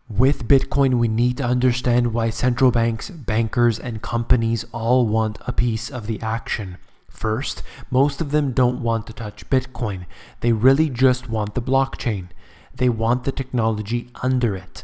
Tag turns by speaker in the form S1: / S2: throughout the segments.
S1: With Bitcoin, we need to understand why central banks, bankers, and companies all want a piece of the action. First, most of them don't want to touch Bitcoin. They really just want the blockchain. They want the technology under it.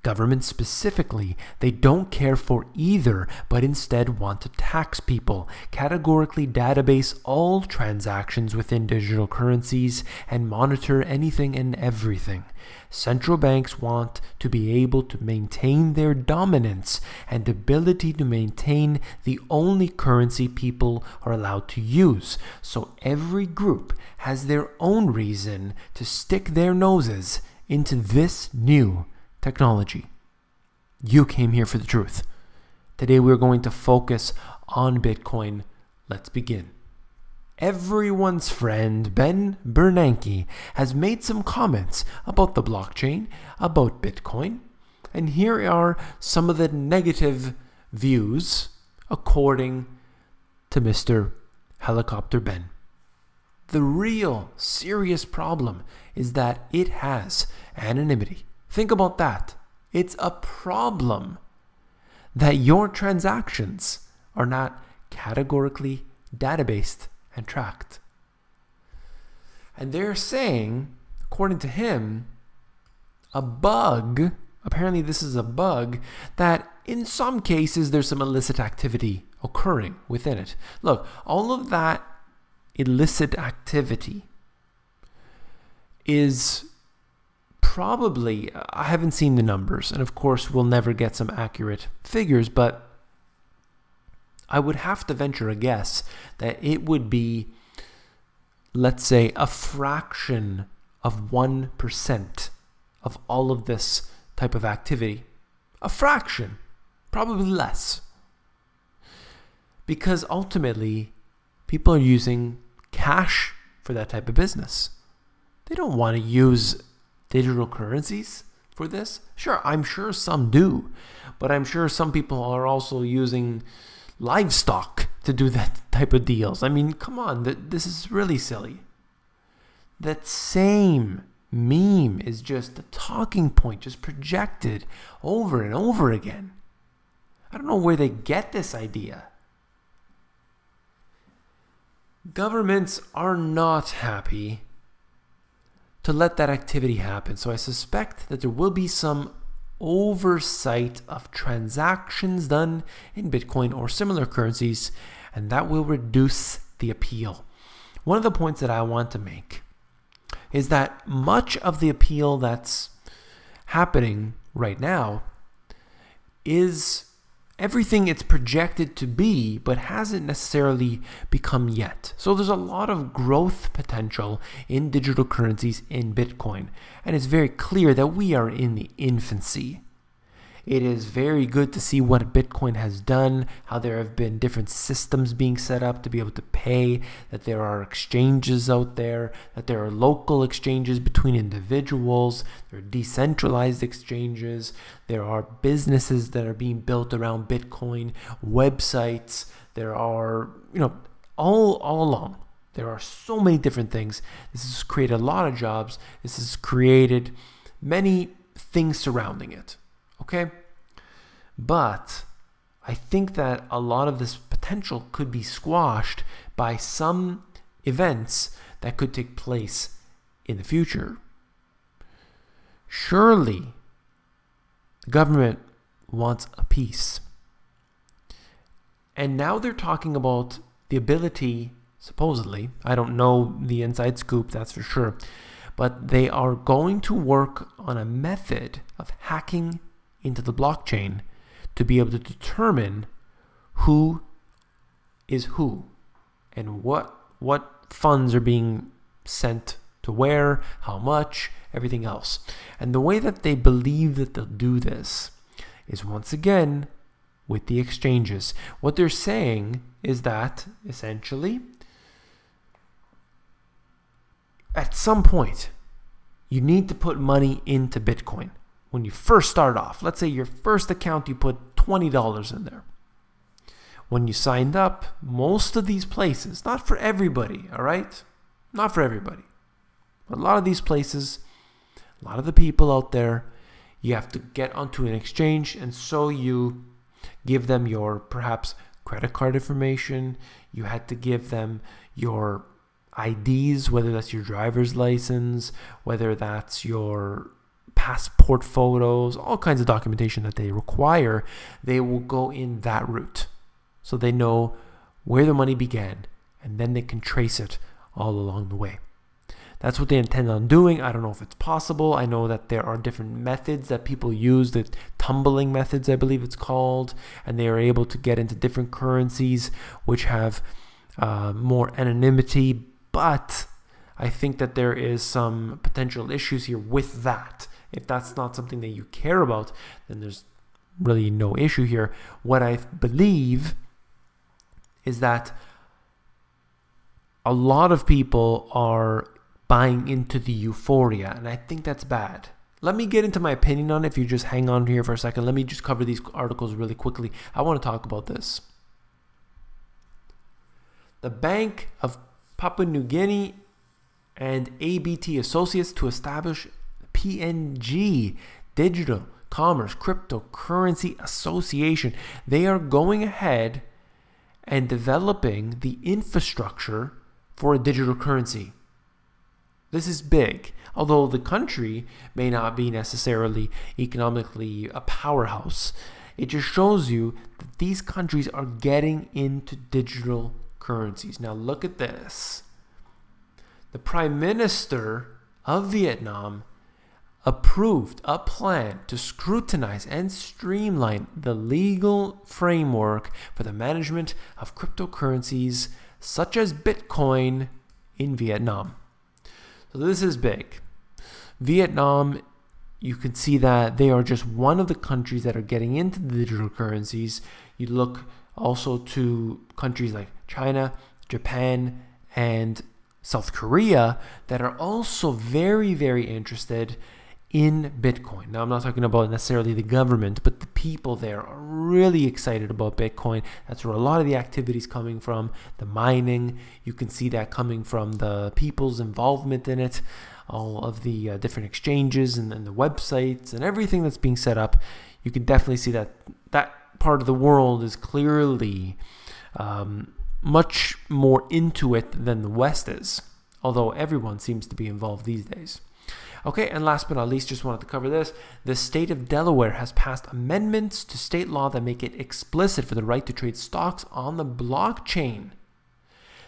S1: Governments specifically, they don't care for either, but instead want to tax people, categorically database all transactions within digital currencies, and monitor anything and everything. Central banks want to be able to maintain their dominance and ability to maintain the only currency people are allowed to use. So every group has their own reason to stick their noses into this new technology. You came here for the truth. Today we're going to focus on Bitcoin. Let's begin. Everyone's friend Ben Bernanke has made some comments about the blockchain, about Bitcoin, and here are some of the negative views according to Mr. Helicopter Ben. The real serious problem is that it has anonymity. Think about that. It's a problem that your transactions are not categorically databased and tracked. And they're saying, according to him, a bug, apparently this is a bug, that in some cases there's some illicit activity occurring within it. Look, all of that illicit activity is probably, I haven't seen the numbers, and of course we'll never get some accurate figures, but I would have to venture a guess that it would be, let's say, a fraction of 1% of all of this type of activity. A fraction, probably less. Because ultimately, people are using cash for that type of business. They don't want to use digital currencies for this. Sure, I'm sure some do, but I'm sure some people are also using livestock to do that type of deals. I mean, come on, this is really silly. That same meme is just a talking point, just projected over and over again. I don't know where they get this idea. Governments are not happy to let that activity happen. So I suspect that there will be some oversight of transactions done in Bitcoin or similar currencies, and that will reduce the appeal. One of the points that I want to make is that much of the appeal that's happening right now is everything it's projected to be, but hasn't necessarily become yet. So there's a lot of growth potential in digital currencies in Bitcoin. And it's very clear that we are in the infancy. It is very good to see what Bitcoin has done, how there have been different systems being set up to be able to pay, that there are exchanges out there, that there are local exchanges between individuals, there are decentralized exchanges, there are businesses that are being built around Bitcoin, websites, there are, all along. There are so many different things. This has created a lot of jobs. This has created many things surrounding it. Okay? But I think that a lot of this potential could be squashed by some events that could take place in the future. Surely, the government wants a peace. And now they're talking about the ability, supposedly, I don't know the inside scoop, that's for sure, but they are going to work on a method of hacking into the blockchain to be able to determine who is who and what funds are being sent to where, how much, everything else. And the way that they believe that they'll do this is, once again, with the exchanges. What they're saying is that, essentially, at some point, you need to put money into Bitcoin. When you first start off, let's say your first account, you put $20 in there. When you signed up, most of these places, not for everybody, all right? Not for everybody. But a lot of these places, a lot of the people out there, You have to get onto an exchange, and so you give them your perhaps credit card information. You had to give them your IDs, whether that's your driver's license, whether that's your passport photos, all kinds of documentation that they require. They will go in that route, so they know where the money began, and then they can trace it all along the way. That's what they intend on doing. I don't know if it's possible. I know that there are different methods that people use, the tumbling methods, I believe it's called, and they are able to get into different currencies which have more anonymity. But I think that there is some potential issues here with that. If that's not something that you care about, then there's really no issue here. What I believe is that a lot of people are buying into the euphoria, and I think that's bad. Let me get into my opinion on it. If you just hang on here for a second, let me just cover these articles really quickly. I want to talk about this. The Bank of Papua New Guinea and ABT Associates to establish PNG, Digital Commerce Cryptocurrency Association. They are going ahead and developing the infrastructure for a digital currency. This is big. Although the country may not be necessarily economically a powerhouse, it just shows you that these countries are getting into digital currencies. Now look at this. The Prime Minister of Vietnam approved a plan to scrutinize and streamline the legal framework for the management of cryptocurrencies such as Bitcoin in Vietnam. So this is big. Vietnam, you can see that they are just one of the countries that are getting into the digital currencies. You look also to countries like China, Japan, and South Korea that are also very, very interested in Bitcoin. Now, I'm not talking about necessarily the government, but the people there are really excited about Bitcoin. That's where a lot of the activity is coming from. The mining, you can see that coming from the people's involvement in it, all of the different exchanges and the websites and everything that's being set up. You can definitely see that that part of the world is clearly much more into it than the West is, although everyone seems to be involved these days. Okay, and last but not least, just wanted to cover this. The state of Delaware has passed amendments to state law that make it explicit for the right to trade stocks on the blockchain.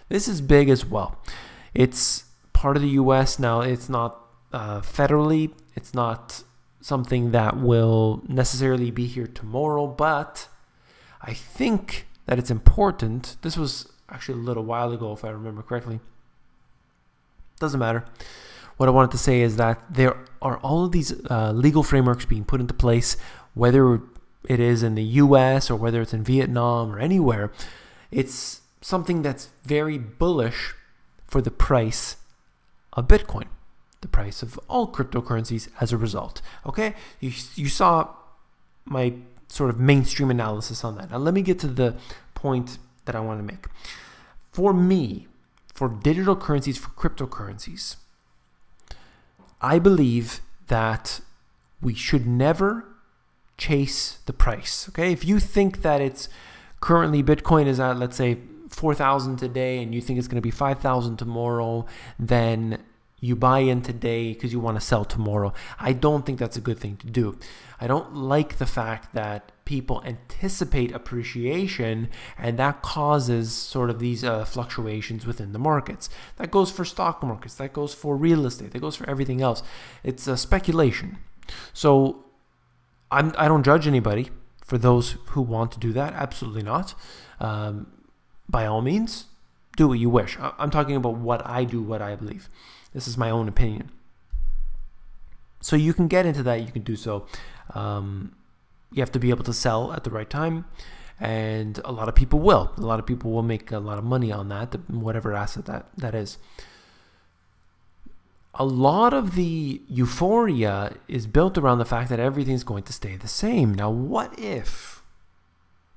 S1: This is big as well. It's part of the US now. It's not federally. It's not something that will necessarily be here tomorrow, but I think that it's important. This was actually a little while ago, if I remember correctly. Doesn't matter. What I wanted to say is that there are all of these legal frameworks being put into place, whether it is in the US or whether it's in Vietnam or anywhere. It's something that's very bullish for the price of Bitcoin, the price of all cryptocurrencies as a result. Okay, you saw my sort of mainstream analysis on that. Now let me get to the point that I want to make. For me, for digital currencies, for cryptocurrencies, I believe that we should never chase the price. Okay, if you think that it's currently Bitcoin is at, let's say, 4,000 today, and you think it's going to be 5,000 tomorrow, then you buy in today because you want to sell tomorrow. I don't think that's a good thing to do. I don't like the fact that people anticipate appreciation, and that causes sort of these fluctuations within the markets. That goes for stock markets, that goes for real estate, that goes for everything else. It's a speculation. So I don't judge anybody for those who want to do that. Absolutely not. By all means, do what you wish. I'm talking about what I do, what I believe. This is my own opinion. So you can get into that, you can do so. You have to be able to sell at the right time, and a lot of people will. A lot of people will make a lot of money on that, whatever asset that is. A lot of the euphoria is built around the fact that everything's going to stay the same. Now, what if,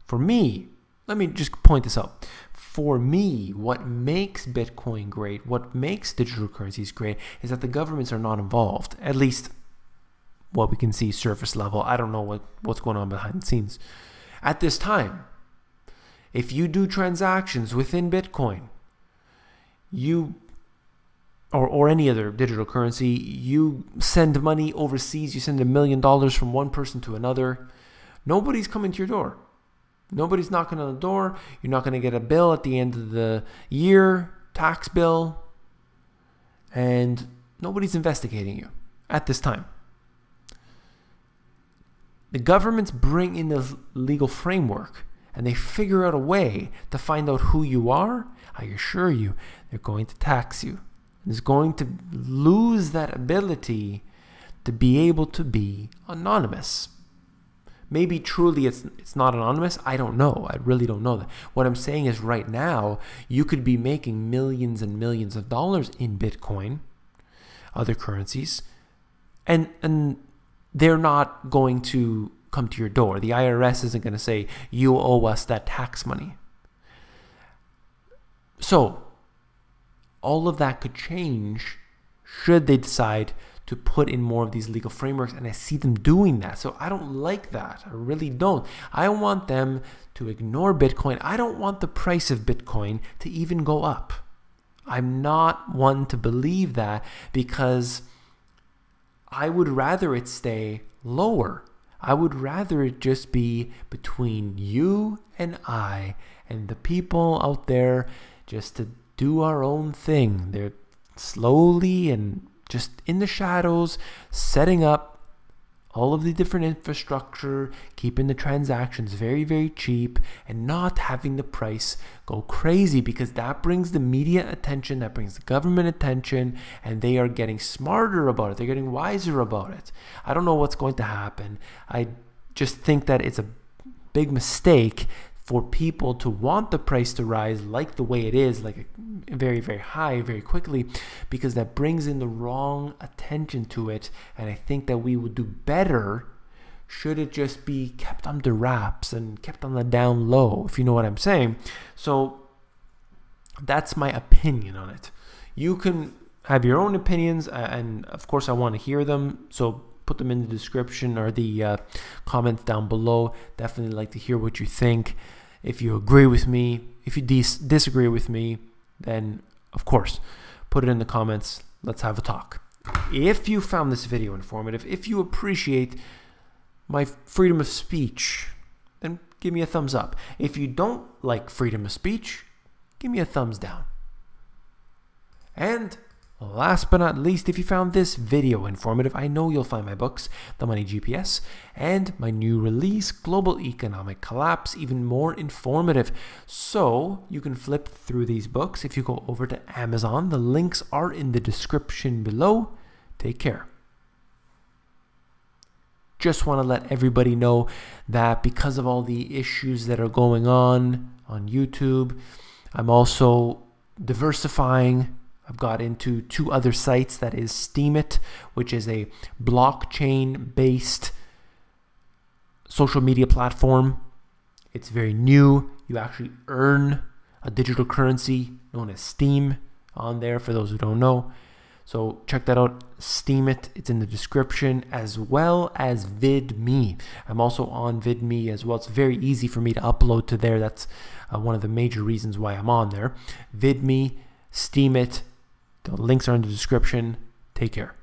S1: for me, let me just point this out. For me, what makes Bitcoin great, what makes digital currencies great, is that the governments are not involved. At least what we can see surface level. I don't know what's going on behind the scenes. At this time, if you do transactions within Bitcoin, or any other digital currency, you send money overseas, you send $1 million from one person to another, nobody's coming to your door. Nobody's knocking on the door. You're not going to get a bill at the end of the year, tax bill, and nobody's investigating you at this time. The governments bring in the legal framework and they figure out a way to find out who you are. I assure you, they're going to tax you. It's going to lose that ability to be able to be anonymous. Maybe truly it's not anonymous. I don't know. I really don't know that. What I'm saying is right now, you could be making millions and millions of dollars in Bitcoin, other currencies, and they're not going to come to your door. The IRS isn't going to say, you owe us that tax money. So all of that could change should they decide to put in more of these legal frameworks, and I see them doing that. So I don't like that. I really don't. I want them to ignore Bitcoin. I don't want the price of Bitcoin to even go up. I'm not one to believe that, because I would rather it stay lower. I would rather it just be between you and I and the people out there, just to do our own thing. They're slowly and just in the shadows, setting up all of the different infrastructure, keeping the transactions very, very cheap, and not having the price go crazy, because that brings the media attention, that brings the government attention, and they are getting smarter about it. They're getting wiser about it. I don't know what's going to happen. I just think that it's a big mistake for people to want the price to rise like the way it is, like very, very high, very quickly, because that brings in the wrong attention to it. And I think that we would do better should it just be kept under wraps and kept on the down low, if you know what I'm saying. So that's my opinion on it. You can have your own opinions, and of course I want to hear them. So put them in the description or the comments down below. Definitely like to hear what you think. If you agree with me, if you disagree with me, then of course put it in the comments. Let's have a talk. If you found this video informative, if you appreciate my freedom of speech, then give me a thumbs up. If you don't like freedom of speech, give me a thumbs down. And last but not least, if you found this video informative, I know you'll find my books, The Money GPS, and my new release, Global Economic Collapse, even more informative. So you can flip through these books if you go over to Amazon. The links are in the description below. Take care. Just want to let everybody know that because of all the issues that are going on YouTube, I'm also diversifying. I've got into 2 other sites, that is Steemit, which is a blockchain-based social media platform. It's very new. You actually earn a digital currency known as Steem on there, for those who don't know. So check that out, Steemit. It's in the description, as well as VidMe. I'm also on VidMe as well. It's very easy for me to upload to there. That's one of the major reasons why I'm on there. VidMe, Steemit. The links are in the description. Take care.